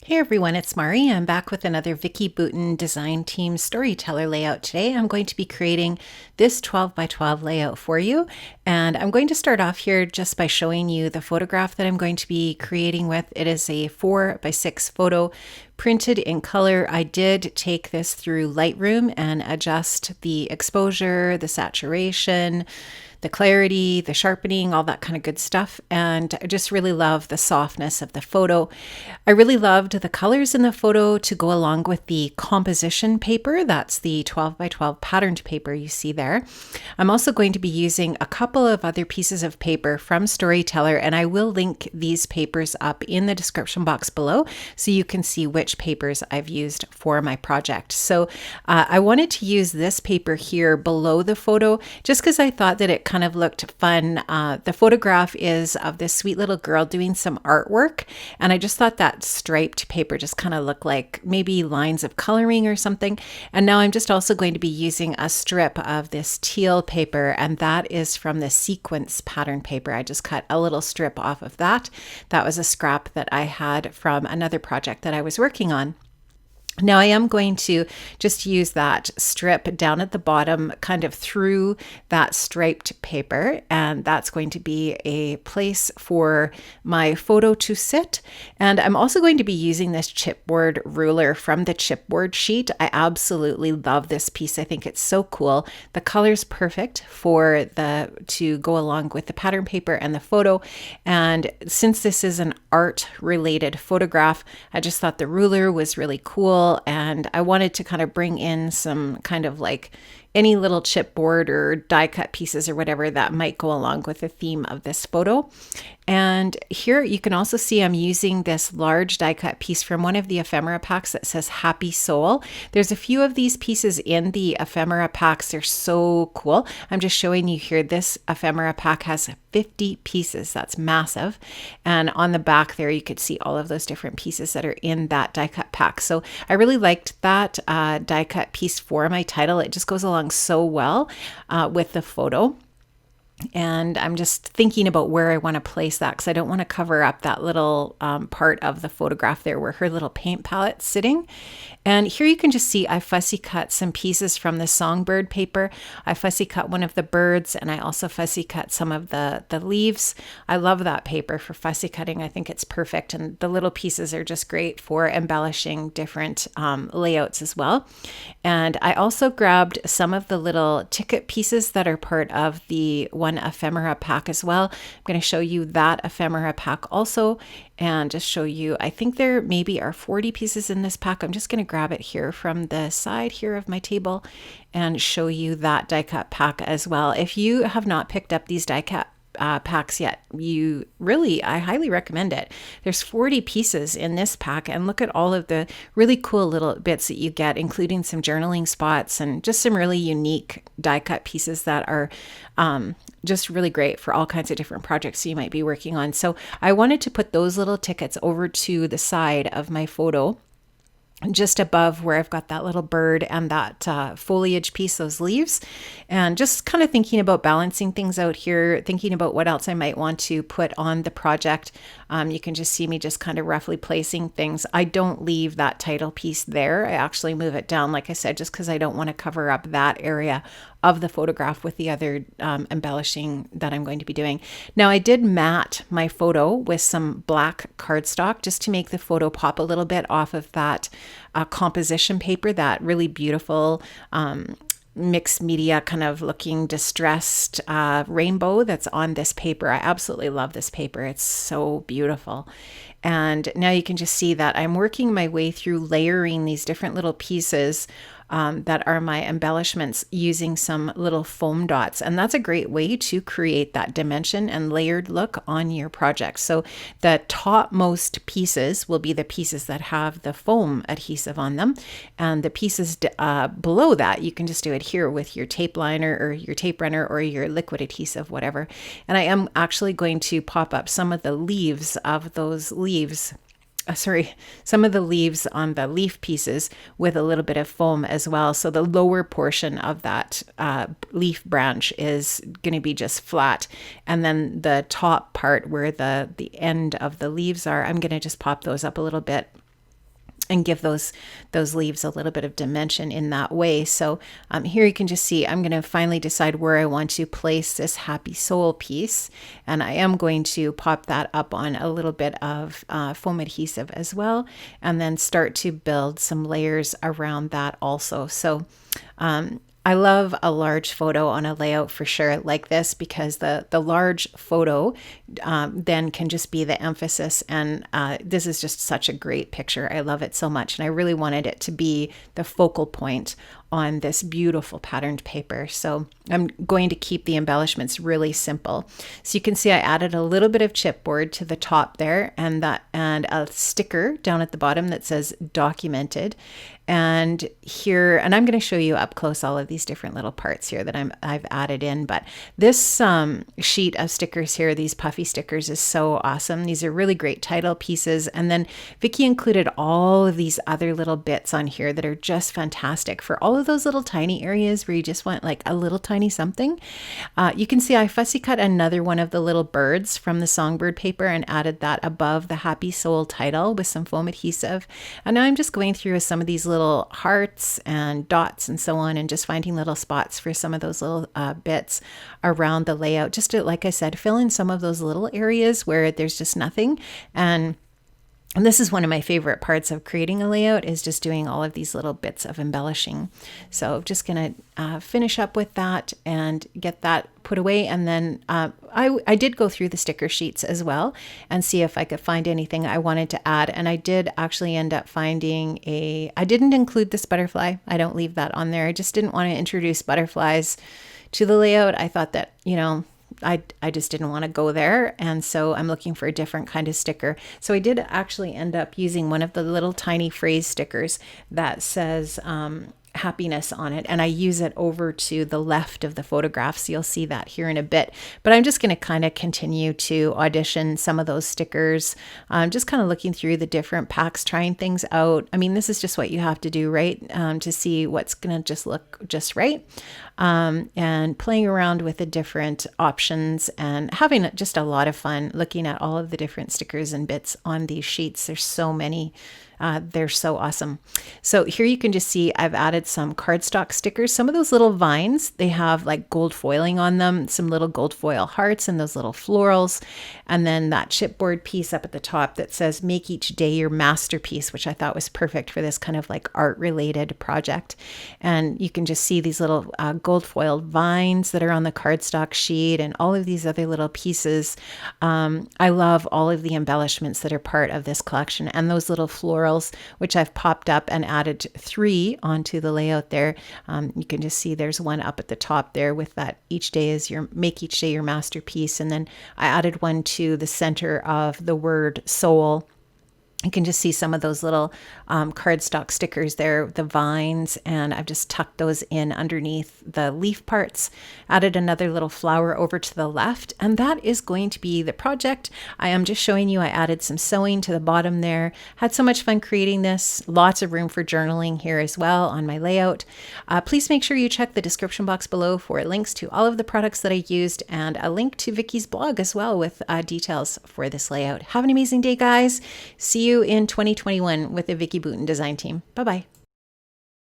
Hey everyone, it's Mari. I'm back with another Vicki Boutin Design Team Storyteller layout today. I'm going to be creating this 12 by 12 layout for you. And I'm going to start off here just by showing you the photograph that I'm going to be creating with. It is a 4 by 6 photo printed in color. I did take this through Lightroom and adjust the exposure, the saturation, the clarity, the sharpening, all that kind of good stuff. And I just really love the softness of the photo. I really loved the colors in the photo to go along with the composition paper. That's the 12 by 12 patterned paper you see there. I'm also going to be using a couple of other pieces of paper from Storyteller, and I will link these papers up in the description box below so you can see which papers I've used for my project. So I wanted to use this paper here below the photo just because I thought that it kind of looked fun. The photograph is of this sweet little girl doing some artwork, and I just thought that striped paper just kind of looked like maybe lines of coloring or something. And now I'm just also going to be using a strip of this teal paper, and that is from the sequence pattern paper. I just cut a little strip off of that. That was a scrap that I had from another project that I was working on. Now I am going to just use that strip down at the bottom kind of through that striped paper, and that's going to be a place for my photo to sit. And I'm also going to be using this chipboard ruler from the chipboard sheet. I absolutely love this piece. I think it's so cool. The color's perfect for to go along with the pattern paper and the photo. And since this is an art related photograph, I just thought the ruler was really cool. And I wanted to kind of bring in some kind of like any little chipboard or die cut pieces or whatever that might go along with the theme of this photo. And here you can also see I'm using this large die cut piece from one of the ephemera packs that says Happy Soul. There's a few of these pieces in the ephemera packs. They're so cool. I'm just showing you here. This ephemera pack has 50 pieces. That's massive. And on the back there, you could see all of those different pieces that are in that die cut pack. So I really liked that die cut piece for my title. It just goes along so well with the photo. And I'm just thinking about where I want to place that because I don't want to cover up that little part of the photograph there where her little paint palette's sitting. And here you can just see I fussy cut some pieces from the songbird paper. I fussy cut one of the birds, and I also fussy cut some of the leaves. I love that paper for fussy cutting. I think it's perfect. And the little pieces are just great for embellishing different layouts as well. And I also grabbed some of the little ticket pieces that are part of the one ephemera pack as well. I'm going to show you that ephemera pack also, and just show you, I think there maybe are 40 pieces in this pack. I'm just going to grab it here from the side here of my table and show you that die cut pack as well. If you have not picked up these die cut packs yet, I highly recommend it. There's 40 pieces in this pack, and look at all of the really cool little bits that you get, including some journaling spots and just some really unique die cut pieces that are just really great for all kinds of different projects you might be working on. So I wanted to put those little tickets over to the side of my photo, just above where I've got that little bird and that foliage piece, those leaves, and just kind of thinking about balancing things out here, thinking about what else I might want to put on the project. You can just see me just kind of roughly placing things. I don't leave that title piece there. I actually move it down, like I said, just because I don't want to cover up that area of the photograph with the other embellishing that I'm going to be doing. Now I did matte my photo with some black cardstock just to make the photo pop a little bit off of that composition paper, that really beautiful mixed media kind of looking distressed rainbow that's on this paper. I absolutely love this paper. It's so beautiful. And now you can just see that I'm working my way through layering these different little pieces that are my embellishments using some little foam dots. And that's a great way to create that dimension and layered look on your project. So the topmost pieces will be the pieces that have the foam adhesive on them. And the pieces below that, you can just do it here with your tape liner or your tape runner or your liquid adhesive, whatever. And I am actually going to pop up some of the leaves of those leaves some of the leaves on the leaf pieces with a little bit of foam as well. So the lower portion of that leaf branch is going to be just flat. And then the top part where the end of the leaves are, I'm going to just pop those up a little bit and give those leaves a little bit of dimension in that way. So here you can just see I'm going to finally decide where I want to place this happy soul piece, and I am going to pop that up on a little bit of foam adhesive as well, and then start to build some layers around that also. So I love a large photo on a layout for sure like this, because the large photo then can just be the emphasis. And this is just such a great picture. I love it so much. And I really wanted it to be the focal point on this beautiful patterned paper. So I'm going to keep the embellishments really simple. So you can see I added a little bit of chipboard to the top there, and a sticker down at the bottom that says documented. And here, and I'm going to show you up close all of these different little parts here that I've added in. But this sheet of stickers here, these puffy stickers, is so awesome. These are really great title pieces. And then Vicki included all of these other little bits on here that are just fantastic for all of those little tiny areas where you just want like a little tiny something. You can see I fussy cut another one of the little birds from the songbird paper and added that above the Happy Soul title with some foam adhesive. And now I'm just going through with some of these little hearts and dots and so on, and just finding little spots for some of those little bits around the layout, just to, like I said, fill in some of those little areas where there's just nothing. And this is one of my favorite parts of creating a layout, is just doing all of these little bits of embellishing. So just going to finish up with that and get that put away. And then I did go through the sticker sheets as well and see if I could find anything I wanted to add. And I did actually end up finding I didn't include this butterfly. I don't leave that on there. I just didn't want to introduce butterflies to the layout. I thought that, I just didn't want to go there. And so I'm looking for a different kind of sticker. So I did actually end up using one of the little tiny phrase stickers that says happiness on it. And I use it over to the left of the photograph. So you'll see that here in a bit. But I'm just going to kind of continue to audition some of those stickers. Just kind of looking through the different packs, trying things out. I mean, this is just what you have to do, right? To see what's going to just look just right. And playing around with the different options and having just a lot of fun looking at all of the different stickers and bits on these sheets. There's so many. They're so awesome. So here you can just see I've added some cardstock stickers. Some of those little vines, they have like gold foiling on them, some little gold foil hearts and those little florals. And then that chipboard piece up at the top that says make each day your masterpiece, which I thought was perfect for this kind of like art related project. And you can just see these little gold foiled vines that are on the cardstock sheet and all of these other little pieces. I love all of the embellishments that are part of this collection, and those little florals, which I've popped up and added 3 onto the layout there. You can just see there's one up at the top there with that make each day your masterpiece. And then I added one to the center of the word soul. You can just see some of those little cardstock stickers there, the vines, and I've just tucked those in underneath the leaf parts. Added another little flower over to the left, and that is going to be the project. I am just showing you I added some sewing to the bottom there. Had so much fun creating this. Lots of room for journaling here as well on my layout. Please make sure you check the description box below for links to all of the products that I used and a link to Vicki's blog as well with details for this layout. Have an amazing day, guys. See you in 2021 with the Vicki Boutin design team. Bye-bye.